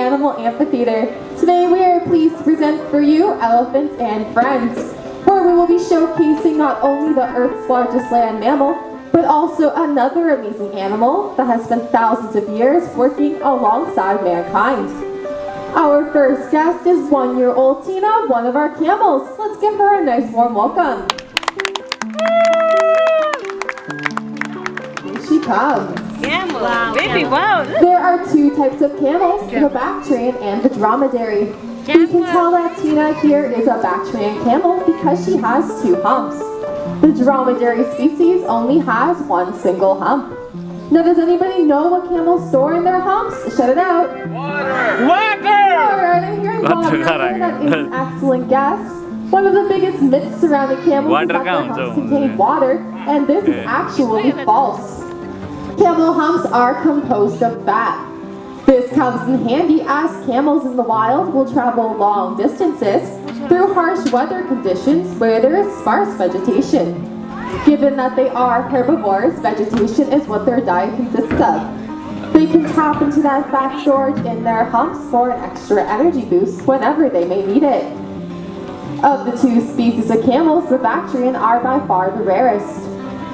Animal Amphitheater. Today we are pleased to present for you Elephants and Friends, where we will be showcasing not only the Earth's largest land mammal, but also another amazing animal that has spent thousands of years working alongside mankind. Our first guest is 1-year-old Teena, one of our camels. Let's give her a nice warm welcome. Here she comes. Camel. Wow. Baby, wow. There are two types of camels, the Bactrian and the dromedary. We can tell that Teena here is a Bactrian camel because she has two humps. The dromedary species only has one single hump. Now, does anybody know what camels store in their humps? Shout it out. Water. Alright, I'm hearing water. That is an excellent guess. One of the biggest myths surrounding camels is that their humps contain water, and this is actually false. Camel humps are composed of fat. This comes in handy as camels in the wild will travel long distances through harsh weather conditions where there is sparse vegetation. Given that they are herbivores, vegetation is what their diet consists of. They can tap into that fat storage in their humps for an extra energy boost whenever they may need it. Of the two species of camels, the Bactrian are by far the rarest.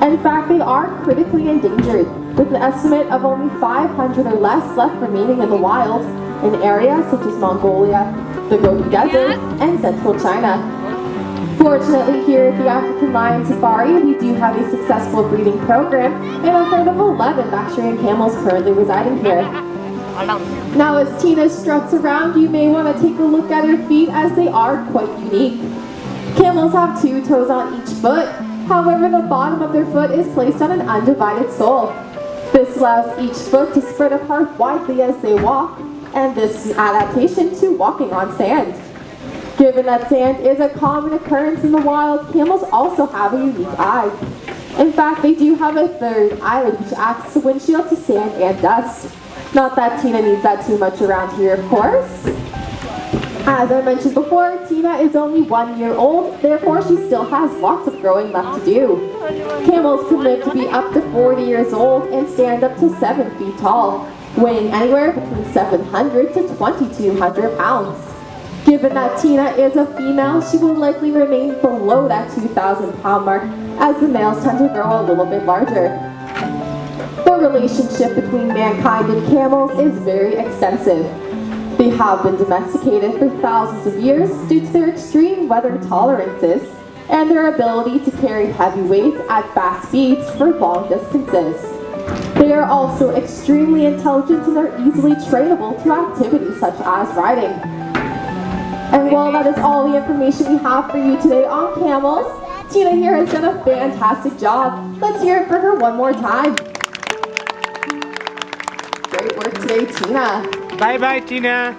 In fact, they are critically endangered, with an estimate of only 500 or less left remaining in the wild in areas such as Mongolia, the Gobi Desert, and central China. Fortunately, here at the African Lion Safari, we do have a successful breeding program, and a herd of 11 Bactrian camels currently residing here. Now, as Teena struts around, you may want to take a look at her feet as they are quite unique. Camels have 2 toes on each foot. However, the bottom of their foot is placed on an undivided sole. This allows each foot to spread apart widely as they walk, and this is an adaptation to walking on sand. Given that sand is a common occurrence in the wild, camels also have a unique eye. In fact, they do have a third eyelid which acts as a windshield to sand and dust. Not that Teena needs that too much around here, of course. As I mentioned before, Teena is only 1 year old, therefore she still has lots of growing left to do. Camels can live to be up to 40 years old and stand up to 7 feet tall, weighing anywhere between 700 to 2,200 pounds. Given that Teena is a female, she will likely remain below that 2,000 pound mark as the males tend to grow a little bit larger. The relationship between mankind and camels is very extensive. They have been domesticated for thousands of years due to their extreme weather tolerances and their ability to carry heavy weights at fast speeds for long distances. They are also extremely intelligent and are easily trainable to activities such as riding. And while that is all the information we have for you today on camels, Teena here has done a fantastic job. Let's hear it for her one more time. Great work today, Teena. Bye-bye, Teena.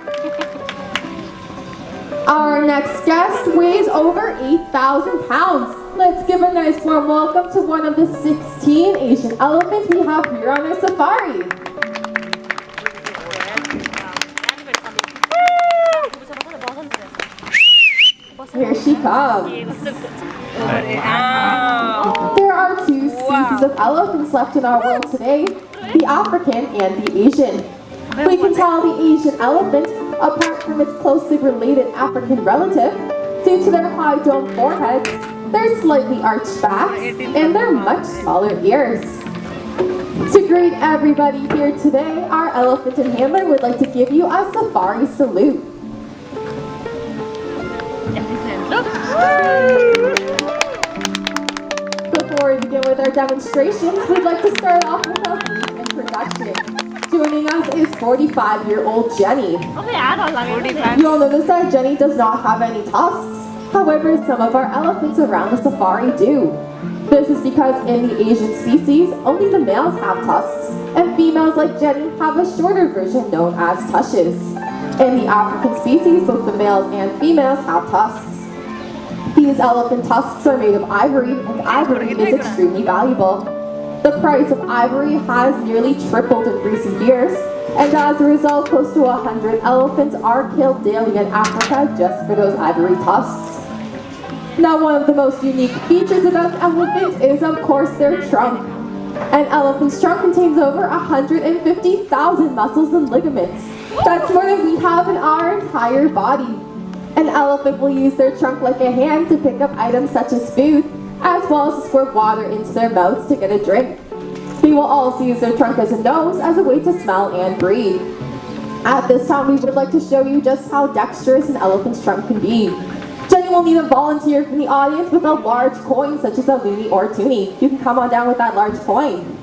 Our next guest weighs over 8,000 pounds. Let's give a nice warm welcome to one of the 16 Asian elephants we have here on our safari. Here she comes. There are 2 species of elephants left in our world today, the African and the Asian. We can tell the Asian elephant, apart from its closely related African relative, due to their high domed foreheads, their slightly arched backs, and their much smaller ears. To greet everybody here today, our elephant and handler would like to give you a safari salute. Before we begin with our demonstrations, we'd like to start off with a brief introduction. Joining us is 45-year-old Jenny. You'll notice that Jenny does not have any tusks. However, some of our elephants around the safari do. This is because in the Asian species, only the males have tusks, and females like Jenny have a shorter version known as tushes. In the African species, both the males and females have tusks. These elephant tusks are made of ivory, and ivory is extremely valuable. The price of ivory has nearly tripled in recent years, and as a result, close to 100 elephants are killed daily in Africa just for those ivory tusks. Now, one of the most unique features about the elephant is, of course, their trunk. An elephant's trunk contains over 150,000 muscles and ligaments, That's more than we have in our entire body. An elephant will use their trunk like a hand to pick up items such as food, as well as to squirt water into their mouths to get a drink. They will also use their trunk as a nose as a way to smell and breathe. At this time, we would like to show you just how dexterous an elephant's trunk can be. Jenny will need a volunteer from the audience with a large coin, such as a loonie or toonie. You can come on down with that large coin.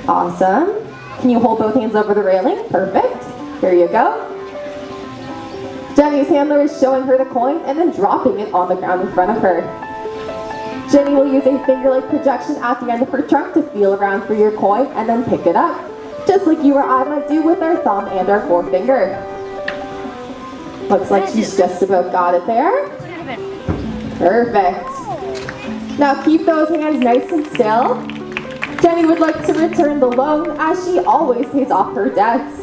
Awesome. Can you hold both hands over the railing? Perfect. Here you go. Jenny's handler is showing her the coin and then dropping it on the ground in front of her. Jenny will use a finger-like projection at the end of her trunk to feel around for your coin and then pick it up, just like you or I might do with our thumb and our forefinger. Looks like she's just about got it there. Perfect. Now keep those hands nice and still. Jenny would like to return the loan as she always pays off her debts.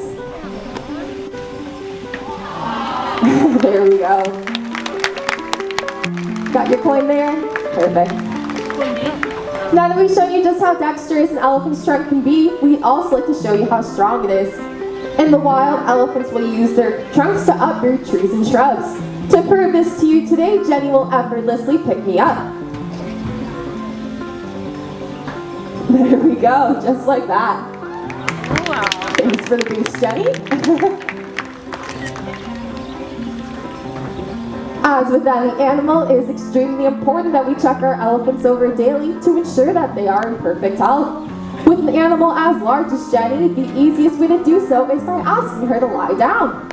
There we go. Got your coin there? Perfect. Now that we've shown you just how dexterous an elephant's trunk can be, we'd also like to show you how strong it is. In the wild, elephants will use their trunks to uproot trees and shrubs. To prove this to you today, Jenny will effortlessly pick me up. There we go, just like that. Wow. Thanks for the boost, Jenny. As with any animal, it is extremely important that we check our elephants over daily to ensure that they are in perfect health. With an animal as large as Jenny, the easiest way to do so is by asking her to lie down.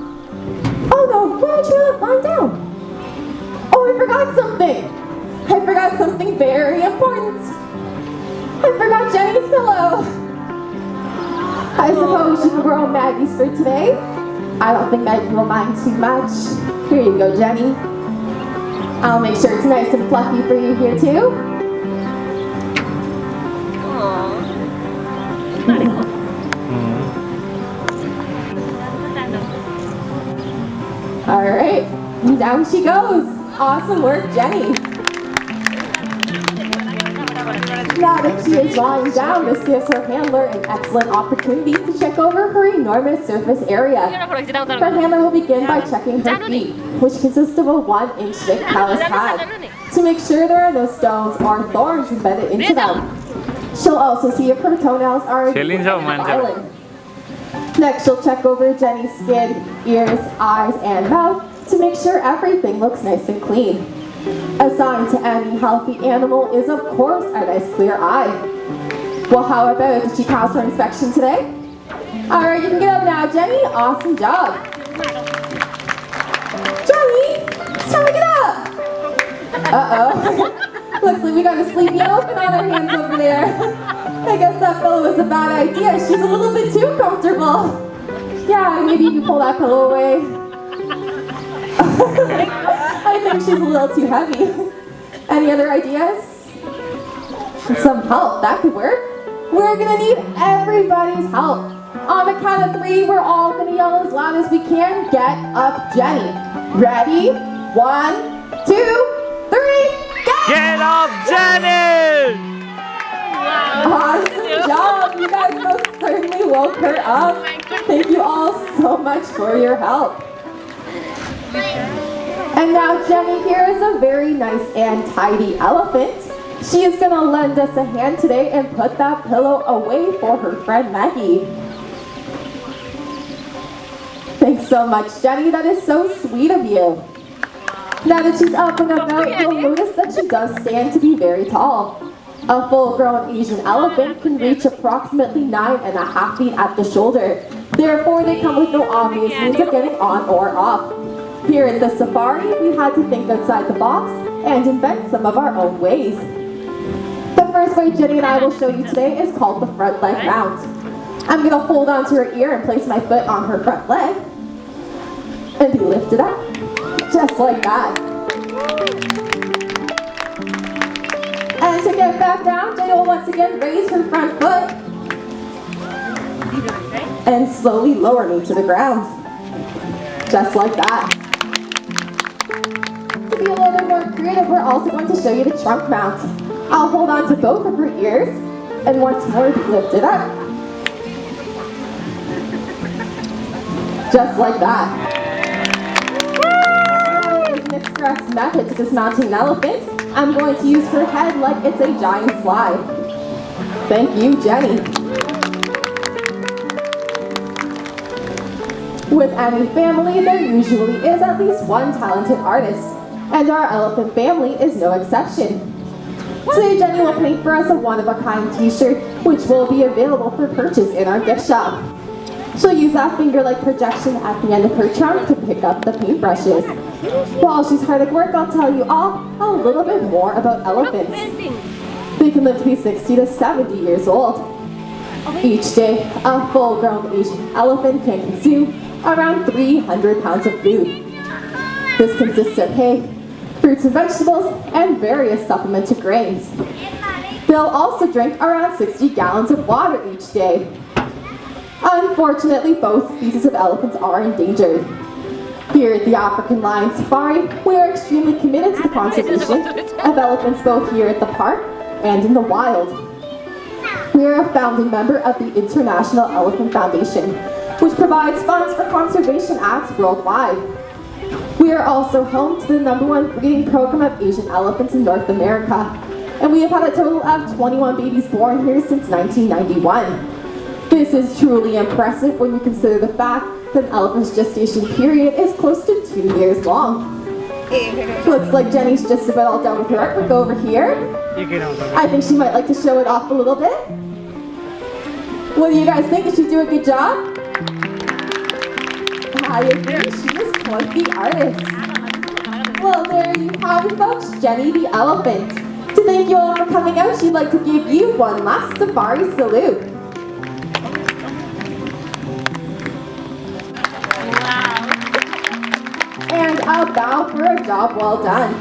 Oh no, why don't you lie down? Oh, I forgot something. I forgot something very important. I forgot Jenny's pillow. I suppose you can borrow Maggie's for today. I don't think Maggie will mind too much. Here you go, Jenny. I'll make sure it's nice and fluffy for you here too. All right, down she goes. Awesome work, Jenny. Now that she is lying down, this gives her handler an excellent opportunity to check over her enormous surface area. Her handler will begin by checking her feet, which consist of a 1-inch thick callus pad, to make sure there are no stones or thorns embedded into them. She'll also see if her toenails are violent. Next, she'll check over Jenny's skin, ears, eyes, and mouth to make sure everything looks nice and clean. A sign to any healthy animal is, of course, a nice clear eye. Well, how about, did she pass her inspection today? All right, you can get up now, Jenny. Awesome job. Jenny, it's time to get up. Uh-oh. Looks like we got a sleepy elephant on our hands over there. I guess that pillow was a bad idea. She's a little bit too comfortable. Yeah, maybe you can pull that pillow away. I think she's a little too heavy. Any other ideas? Some help, that could work. We're gonna need everybody's help. On the count of 3, we're all gonna yell as loud as we can, get up, Jenny. Ready? 1, 2, 3, Get up, Jenny! Awesome job! You guys most certainly woke her up. Thank you all so much for your help. And now Jenny here is a very nice and tidy elephant. She is going to lend us a hand today and put that pillow away for her friend Maggie. Thanks so much, Jenny. That is so sweet of you. Now that she's up and about, you'll notice that she does stand to be very tall. A full-grown Asian elephant can reach approximately 9.5 feet at the shoulder. Therefore, they come with no obvious means of getting on or off. Here at the safari, we had to think outside the box and invent some of our own ways. The first way Jenny and I will show you today is called the front leg mount. I'm going to hold onto her ear and place my foot on her front leg and be lifted up, just like that. And to get back down, Jenny will once again raise her front foot and slowly lower me to the ground, just like that. To be a little bit more creative, we're also going to show you the trunk mount. I'll hold on to both of her ears and once more be lifted up. Just like that. As an express method to dismounting an elephant, I'm going to use her head like it's a giant slide. Thank you, Jenny. With any family, there usually is at least one talented artist, and our elephant family is no exception. Today, Jenny will paint for us a one-of-a-kind t-shirt, which will be available for purchase in our gift shop. She'll use that finger-like projection at the end of her trunk to pick up the paintbrushes. While she's hard at work, I'll tell you all a little bit more about elephants. They can live to be 60 to 70 years old. Each day, a full-grown Asian elephant can consume around 300 pounds of food. This consists of hay, fruits and vegetables, and various supplemented grains. They'll also drink around 60 gallons of water each day. Unfortunately, both species of elephants are endangered. Here at the African Lion Safari, we are extremely committed to the conservation of elephants both here at the park and in the wild. We are a founding member of the International Elephant Foundation, which provides funds for conservation acts worldwide. We are also home to the #1 breeding program of Asian elephants in North America, and we have had a total of 21 babies born here since 1991. This is truly impressive when you consider the fact that an elephant's gestation period is close to 2 years long. Looks like Jenny's just about all done with her artwork over here. I think she might like to show it off a little bit. What do you guys think? Did she do a good job? I agree, she is quite the artist. Well, there you have it, folks, Jenny the elephant. To thank you all for coming out, she'd like to give you one last safari salute. And a bow for a job well done.